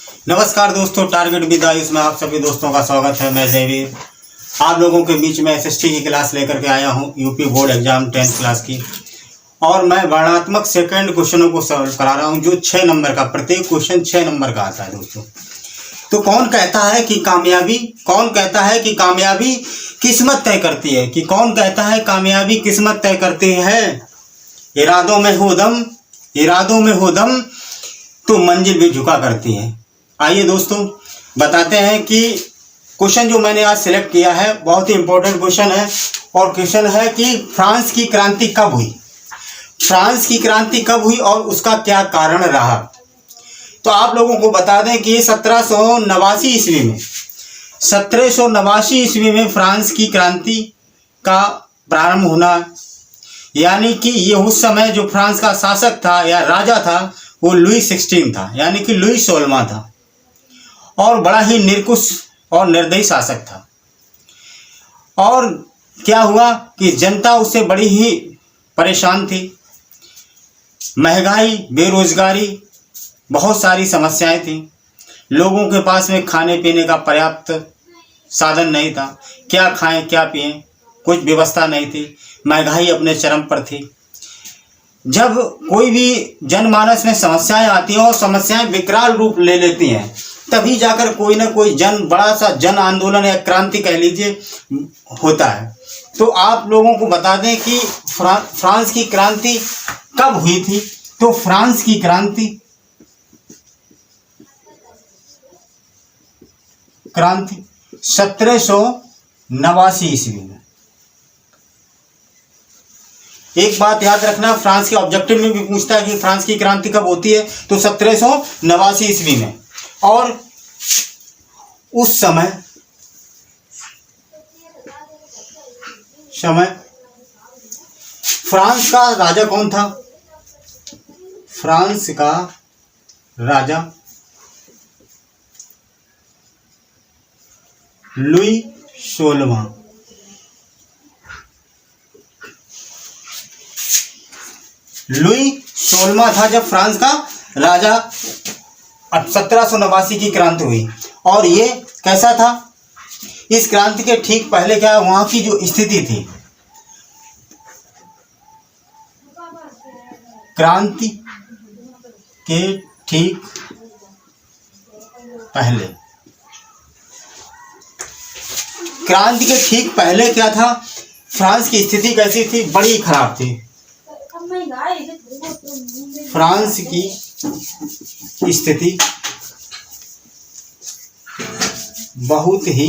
नमस्कार दोस्तों, target with Ayush में आप सभी दोस्तों का स्वागत है। मैं जयवीर आप लोगों के बीच में एसएसटी की क्लास लेकर के आया हूं, UP board exam 10th class की। और मैं वर्णनात्मक सेकंड क्वेश्चनों को सॉल्व करा रहा हूं, जो 6 नंबर का, प्रत्येक क्वेश्चन 6 नंबर का आता है दोस्तों। तो कौन कहता है कि कामयाबी किस्मत तय करती है, कौन कहता है कामयाबी किस्मत तय करती है। इरादों में हो दम तो मंजिल भी झुका करती है। आइए दोस्तों बताते हैं कि क्वेश्चन जो मैंने आज सिलेक्ट किया है बहुत ही इंपॉर्टेंट क्वेश्चन है। और क्वेश्चन है कि फ्रांस की क्रांति कब हुई और उसका क्या कारण रहा। तो आप लोगों को बता दें कि 1789 ईस्वी में फ्रांस की क्रांति का प्रारंभ होना, यानी कि ये उस समय जो फ्रांस का शासक था या राजा था वो लुई 16 था, यानी कि लुई 16वां था। और बड़ा ही निरकुश और निर्दयी शासक था। और क्या हुआ कि जनता उससे बड़ी ही परेशान थी। महंगाई, बेरोजगारी, बहुत सारी समस्याएं थी। लोगों के पास में खाने पीने का पर्याप्त साधन नहीं था। क्या खाएं क्या पिएं, कुछ व्यवस्था नहीं थी। महंगाई अपने चरम पर थी। जब कोई भी जनमानस में समस्याएं आती हैं और समस्याएं विकराल रूप ले लेती हैं, तभी जाकर कोई ना कोई बड़ा सा जन आंदोलन या क्रांति कह लीजिए होता है। तो आप लोगों को बता दें कि फ्रांस की क्रांति कब हुई थी। तो फ्रांस की क्रांति 1789 ईस्वी में। एक बात याद रखना, फ्रांस के ऑब्जेक्टिव में भी पूछता है कि फ्रांस की क्रांति कब होती है। तो 1789 ईस्वी में। और उस समय फ्रांस का राजा कौन था। फ्रांस का राजा लुई 16वां। लुई 16वां था जब फ्रांस का राजा 1789 की क्रांति हुई। और ये कैसा था, इस क्रांति के ठीक पहले क्या, वहां की जो स्थिति थी, क्रांति के ठीक पहले क्या था, फ्रांस की स्थिति कैसी थी, बड़ी खराब थी। फ्रांस की स्थिति बहुत ही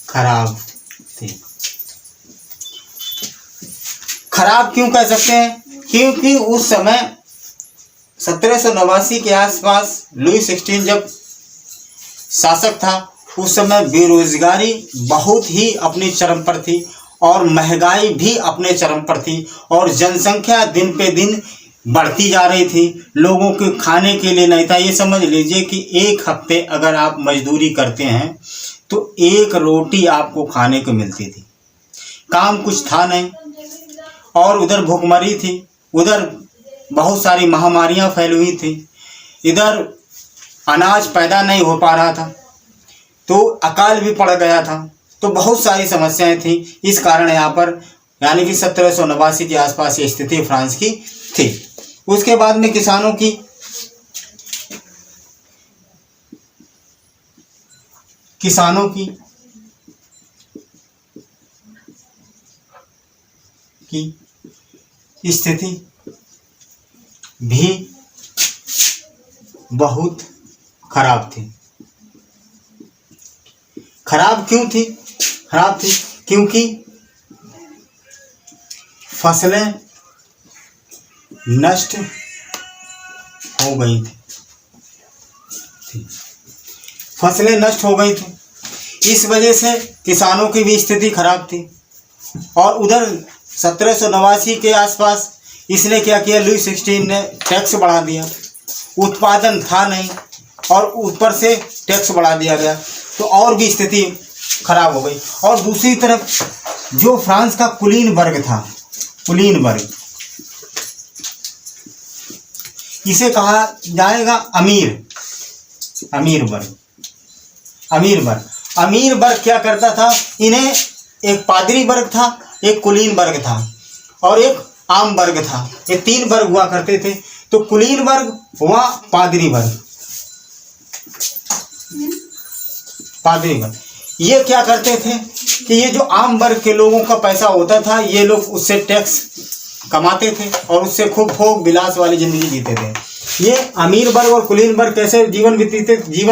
खराब थी। खराब क्यों कह सकते हैं, क्योंकि उस समय 1789 के आसपास लुई 16 जब शासक था, उस समय बेरोजगारी बहुत ही अपने चरम पर थी और महंगाई भी अपने चरम पर थी। और जनसंख्या दिन पे दिन बढ़ती जा रही थी। लोगों के खाने के लिए नहीं था। ये समझ लीजिए कि एक हफ्ते अगर आप मजदूरी करते हैं तो एक रोटी आपको खाने को मिलती थी। काम कुछ था नहीं। और उधर भूखमरी थी, उधर बहुत सारी महामारियां फैली हुई थी, इधर अनाज पैदा नहीं हो पा रहा था, तो अकाल भी पड़ गया था। तो बहुत सारी समस्याएं थी। इस कारण यहाँ पर यानी कि 1789 के आसपास ये स्थिति फ्रांस की थी। उसके बाद में किसानों की स्थिति भी बहुत खराब थी। खराब क्यों थी? खराब थी क्योंकि फसलें नष्ट हो गई थी। इस वजह से किसानों की भी स्थिति खराब थी। और उधर 1789 के आसपास इसने क्या किया, लुई 16 ने टैक्स बढ़ा दिया। उत्पादन था नहीं और ऊपर से टैक्स बढ़ा दिया गया, तो और भी स्थिति खराब हो गई। और दूसरी तरफ जो फ्रांस का कुलीन वर्ग था, इसे कहा जाएगा अमीर। अमीर वर्ग। अमीर वर्ग क्या करता था, इन्हें एक पादरी वर्ग था, एक कुलीन वर्ग था और एक आम वर्ग था। ये 3 वर्ग हुआ करते थे। तो कुलीन वर्ग हुआ पादरी वर्ग। ये क्या करते थे कि ये जो आम वर्ग के लोगों का पैसा होता था, ये लोग उससे टैक्स कमाते थे और उससे खूब भोग विलास वाली जिंदगी जीते थे। ये अमीर वर्ग और कुलीन वर्ग कैसे जीवन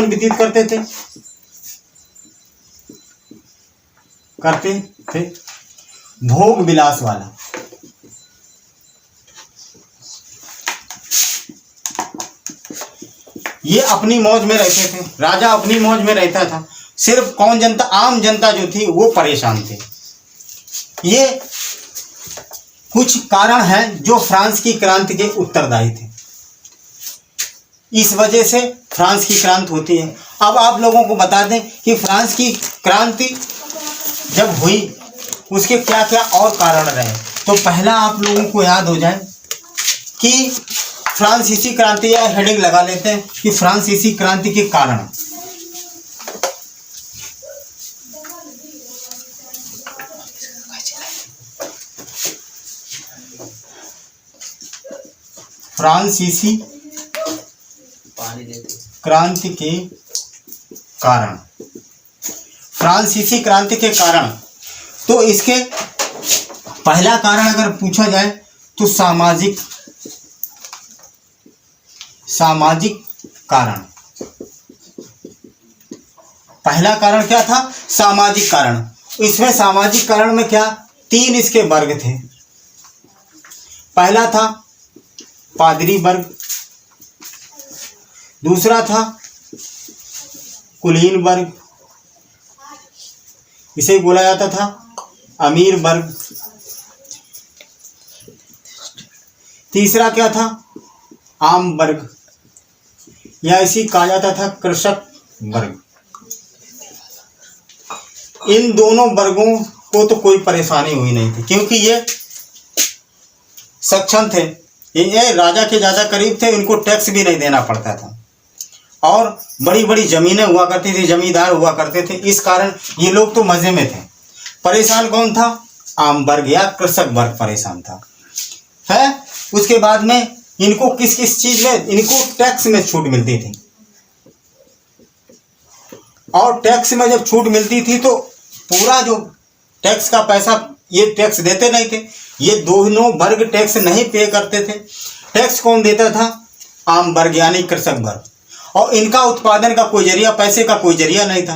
व्यतीत करते थे भोग विलास वाला। ये अपनी मौज में रहते थे, राजा अपनी मौज में रहता था। सिर्फ कौन जनता, आम जनता जो थी वो परेशान थे। ये कुछ कारण हैं जो फ्रांस की क्रांति के उत्तरदायी थे। इस वजह से फ्रांस की क्रांति होती है। अब आप लोगों को बता दें कि फ्रांस की क्रांति जब हुई उसके क्या क्या और कारण रहे। तो पहला आप लोगों को याद हो जाए कि फ्रांसीसी क्रांति, या हेडिंग लगा लेते हैं कि फ्रांसीसी क्रांति के कारण। फ्रांसीसी क्रांति के कारण, फ्रांसीसी क्रांति के कारण। तो इसके पहला कारण अगर पूछा जाए तो सामाजिक कारण। पहला कारण क्या था? सामाजिक कारण। इसमें सामाजिक कारण में क्या 3 इसके वर्ग थे। पहला था पादरी वर्ग, दूसरा था कुलीन वर्ग, इसे बोला जाता था अमीर वर्ग, तीसरा क्या था आम वर्ग, या इसी कहा जाता था कृषक वर्ग। इन दोनों वर्गों को तो कोई परेशानी हुई नहीं थी क्योंकि ये सक्षम थे, ये राजा के ज़्यादा करीब थे, इनको टैक्स भी नहीं देना पड़ता था और बड़ी बड़ी ज़मीनें हुआ करती थी, जमींदार हुआ करते थे। इस कारण ये लोग तो मज़े में थे। परेशान कौन था? आम वर्ग या कृषक वर्ग परेशान था। है उसके बाद में इनको किस किस चीज़ में, इनको टैक्स में छूट मिलती थी और टैक्स में जब छूट मिलती थी तो पूरा जो टैक्स का पैसा ये टैक्स देते नहीं थे। ये दोनों वर्ग टैक्स नहीं पे करते थे। टैक्स कौन देता था? आम वर्ग यानी कृषक वर्ग। और इनका उत्पादन का कोई जरिया, पैसे का कोई जरिया नहीं था।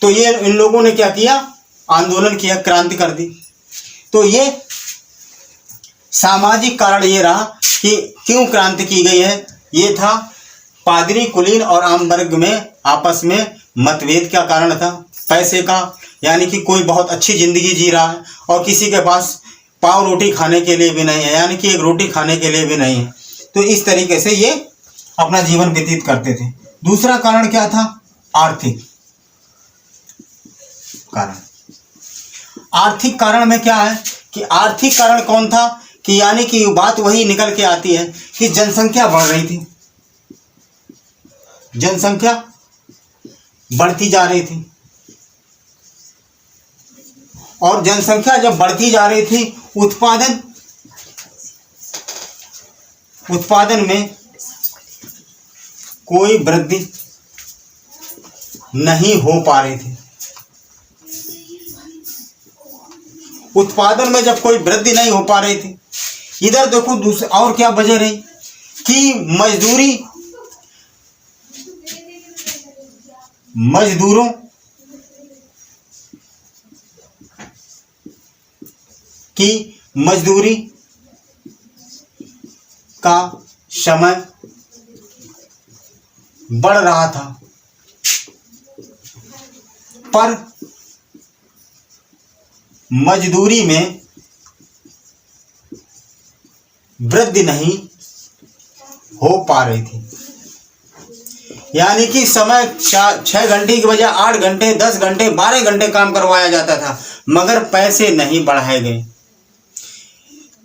तो ये इन लोगों ने क्या किया? आंदोलन किया, क्रांति कर दी। तो ये सामाजिक कारण ये रहा कि क्यों क्रांति की गई है। ये था पादरी, कुलीन और आम वर्ग में आपस में मतभेद का कारण था, पैसे का। यानी कि कोई बहुत अच्छी ज़िंदगी जी रहा है और किसी के पास पाव रोटी खाने के लिए भी नहीं है, यानी कि एक रोटी खाने के लिए भी नहीं है। तो इस तरीके से ये अपना जीवन व्यतीत करते थे। दूसरा कारण क्या था? आर्थिक कारण। आर्थिक कारण में क्या है कि आर्थिक कारण कौन था कि यानी कि बात वही निकल के आती है कि जनसंख्या बढ़ रही थी, जनसंख्या बढ़ती जा रही थी और जनसंख्या जब बढ़ती जा रही थी उत्पादन में कोई वृद्धि नहीं हो पा रही थी। उत्पादन में जब कोई वृद्धि नहीं हो पा रही थी, इधर देखो दूसरी और क्या वजह रही कि मजदूरों की मजदूरी का समय बढ़ रहा था पर मजदूरी में वृद्धि नहीं हो पा रही थी। यानी कि समय 6 घंटे की बजाय 8 घंटे, 10 घंटे, 12 घंटे काम करवाया जाता था मगर पैसे नहीं बढ़ाए गए।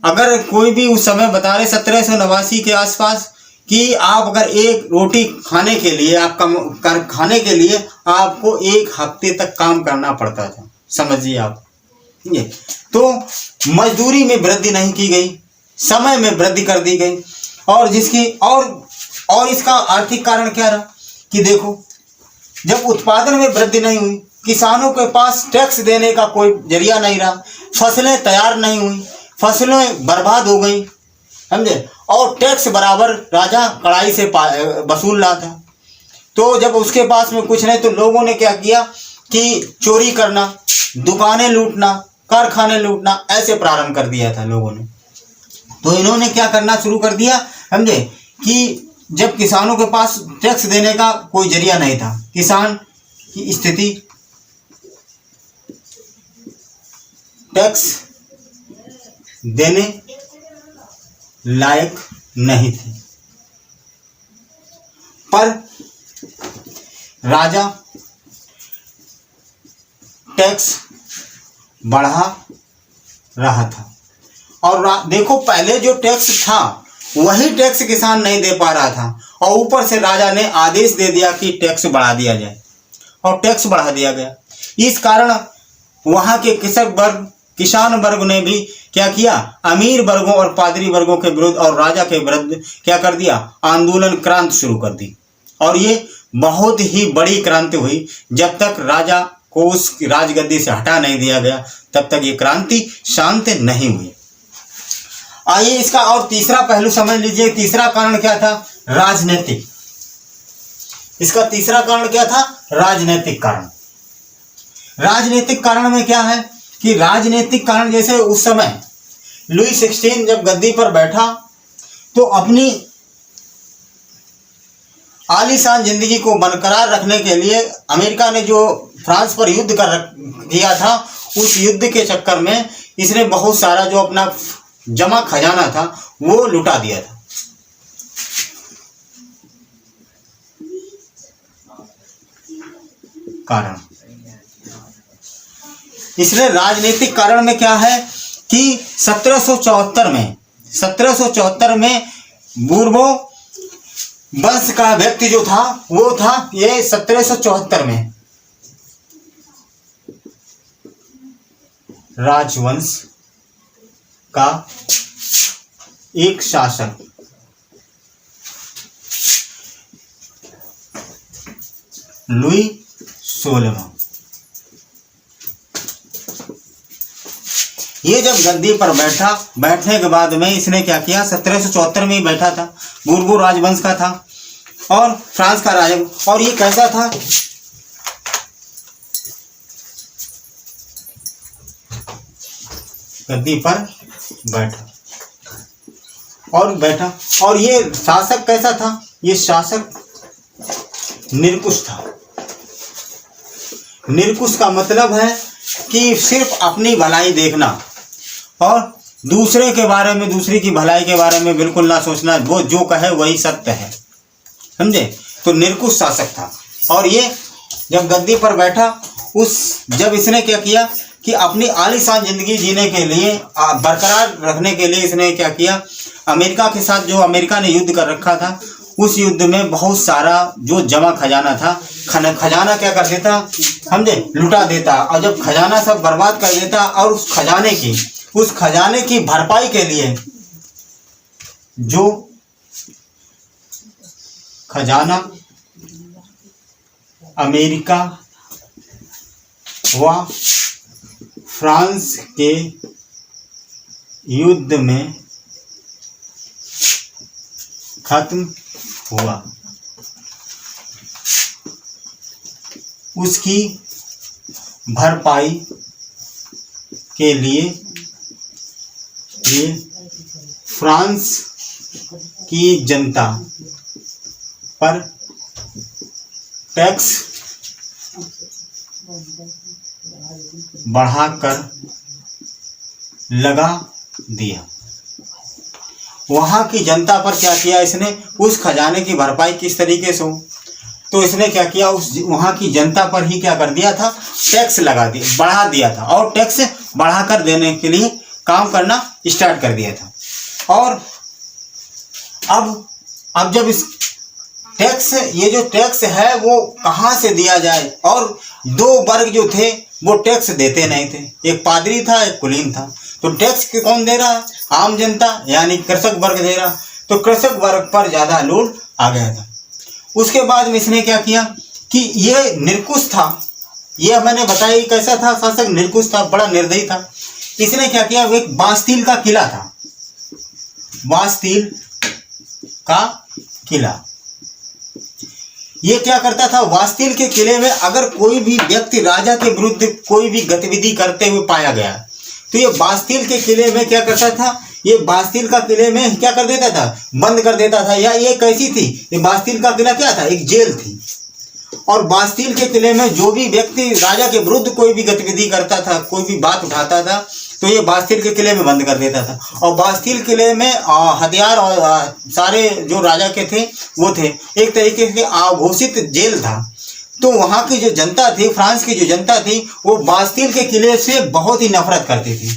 अगर कोई भी उस समय बता रहे 1789 के आसपास कि आप अगर एक रोटी खाने के लिए खाने के लिए आपको 1 हफ्ते तक काम करना पड़ता था, समझिए आप ये। तो मजदूरी में वृद्धि नहीं की गई, समय में वृद्धि कर दी गई, और जिसकी और इसका आर्थिक कारण क्या रहा कि देखो, जब उत्पादन में वृद्धि नहीं हुई, किसानों के पास टैक्स देने का कोई जरिया नहीं रहा, फसलें तैयार नहीं हुई, फसलें बर्बाद हो गई, समझे, और टैक्स बराबर राजा कड़ाई से वसूल रहा था। तो जब उसके पास में कुछ नहीं, तो लोगों ने क्या किया कि चोरी करना, दुकानें लूटना, कारखाने लूटना, ऐसे प्रारंभ कर दिया था लोगों ने। तो इन्होंने क्या करना शुरू कर दिया, समझे, कि जब किसानों के पास टैक्स देने का कोई जरिया नहीं था, किसान की स्थिति टैक्स देने लायक नहीं थी, पर राजा टैक्स बढ़ा रहा था। और देखो, पहले जो टैक्स था वही टैक्स किसान नहीं दे पा रहा था, और ऊपर से राजा ने आदेश दे दिया कि टैक्स बढ़ा दिया जाए, और टैक्स बढ़ा दिया गया। इस कारण वहां के किसान वर्ग ने भी क्या किया, अमीर वर्गों और पादरी वर्गों के विरुद्ध और राजा के विरुद्ध क्या कर दिया, आंदोलन, क्रांति शुरू कर दी। और ये बहुत ही बड़ी क्रांति हुई। जब तक राजा को उस राजगद्दी से हटा नहीं दिया गया, तब तक ये क्रांति शांत नहीं हुई। आइए इसका और तीसरा पहलू समझ लीजिए। तीसरा कारण क्या था, राजनीतिक। इसका तीसरा कारण क्या था, राजनीतिक कारण। राजनीतिक कारण में क्या है कि राजनीतिक कारण, जैसे उस समय लुई 16 जब गद्दी पर बैठा, तो अपनी आलीशान जिंदगी को बरकरार रखने के लिए अमेरिका ने जो फ्रांस पर युद्ध किया था, उस युद्ध के चक्कर में इसने बहुत सारा जो अपना जमा खजाना था वो लुटा दिया था। कारण इसलिए राजनीतिक कारण में क्या है कि 1774 में बूर्बो वंश का व्यक्ति जो था वो था ये 1774 में राजवंश का एक शासक लुई 16वां, ये जब गद्दी पर बैठा, बैठने के बाद में इसने क्या किया, 1774 में ही बैठा था, बूर्बो राजवंश का था और फ्रांस का राजा। और ये कैसा था, गद्दी पर बैठा और ये शासक कैसा था, ये शासक निरकुश था। निरकुश का मतलब है कि सिर्फ अपनी भलाई देखना और दूसरे के बारे में, दूसरे की भलाई के बारे में बिल्कुल ना सोचना, वो जो कहे वही सत्य है, समझे। तो निरकुश शासक था। और ये जब गद्दी पर बैठा, जब इसने क्या किया कि अपनी आलीशान जिंदगी जीने के लिए, बरकरार रखने के लिए इसने क्या किया, अमेरिका के साथ जो अमेरिका ने युद्ध कर रखा था, उस युद्ध में बहुत सारा जो जमा खजाना था, खजाना क्या कर देता, समझे, लुटा देता। और जब खजाना सब बर्बाद कर देता, और उस खजाने की भरपाई के लिए जो खजाना अमेरिका व फ्रांस के युद्ध में खत्म हुआ, उसकी भरपाई के लिए ये फ्रांस की जनता पर टैक्स बढ़ाकर लगा दिया। वहां की जनता पर क्या किया इसने, उस खजाने की भरपाई किस तरीके से हो, तो इसने क्या किया, वहां की जनता पर ही क्या कर दिया था, टैक्स लगा दिया, बढ़ा दिया था। और टैक्स बढ़ाकर देने के लिए काम करना स्टार्ट कर दिया था। और अब अब जब इस टैक्स, ये जो टैक्स है वो कहाँ से दिया जाए, और दो वर्ग जो थे वो टैक्स देते नहीं थे, एक पादरी था एक कुलीन था। तो टैक्स कौन दे रहा है? आम जनता यानी कृषक वर्ग दे रहा। तो कृषक वर्ग पर ज़्यादा लोड आ गया था। उसके बाद में इसने क्या किया कि ये निरकुश था, ये मैंने बताया कैसा था शासक, निरकुश था, बड़ा निर्दयी था। इसने क्या किया, एक बास्तील का किला था, बास्तील का किला। ये क्या करता था, बास्तील के किले में अगर कोई भी व्यक्ति राजा के विरुद्ध कोई भी गतिविधि करते हुए पाया गया तो ये बास्तील के किले में क्या करता था, ये बास्तील का किले में क्या कर देता था, बंद कर देता था। या ये कैसी थी, ये बास्तील का किला क्या था, एक जेल थी। और बास्तील के किले में जो भी व्यक्ति राजा के विरुद्ध कोई भी गतिविधि करता था, कोई भी बात उठाता था, तो ये बास्तील के किले में बंद कर देता था। और बास्तील किले में हथियार और सारे जो राजा के थे वो थे, एक तरीके से आघोषित जेल था। तो वहाँ की जो जनता थी, फ्रांस की जो जनता थी, वो बास्तील के किले से बहुत ही नफरत करती थी।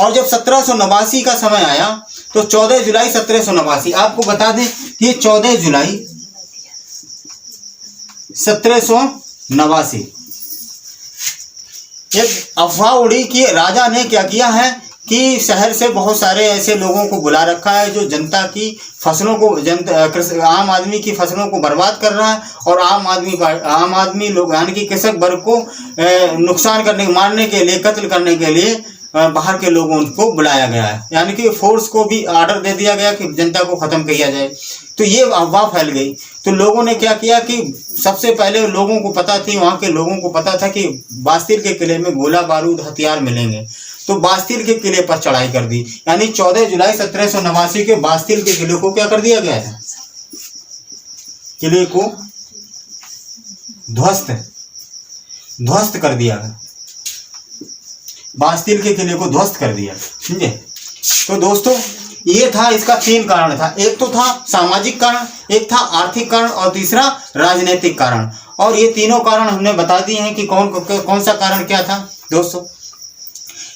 और जब 1789 का समय आया तो 14 जुलाई 1789, आपको बता दें कि ये 14 जुलाई 1789 एक अफवाह उड़ी कि राजा ने क्या किया है कि शहर से बहुत सारे ऐसे लोगों को बुला रखा है जो जनता की फसलों को, आम आदमी की फसलों को बर्बाद कर रहा है, और आम आदमी लोग यानी कि कृषक वर्ग को नुकसान करने, मारने के लिए, कत्ल करने के लिए बाहर के लोगों को बुलाया गया है। यानी कि फोर्स को भी ऑर्डर दे दिया गया कि जनता को ख़त्म किया जाए। तो ये अफवाह फैल गई। तो लोगों ने क्या किया कि सबसे पहले लोगों को पता थी, वहाँ के लोगों को पता था कि बास्तील के किले में गोला बारूद हथियार मिलेंगे, तो बास्तील के किले पर चढ़ाई कर दी। यानी 14 जुलाई 1789 के बास्तील के किले को क्या कर दिया गया था, किले को ध्वस्त कर दिया गया, बास्तील के किले को ध्वस्त कर दिया, समझे। तो दोस्तों ये था, इसका 3 कारण था। एक तो था सामाजिक कारण, एक था आर्थिक कारण, और तीसरा राजनीतिक कारण। और ये तीनों कारण हमने बता दिए हैं कि कौन सा कारण क्या था। दोस्तों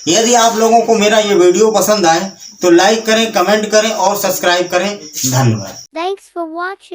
यदि आप लोगों को मेरा ये वीडियो पसंद आए तो लाइक करें, कमेंट करें और सब्सक्राइब करें। धन्यवाद। Thanks for watching.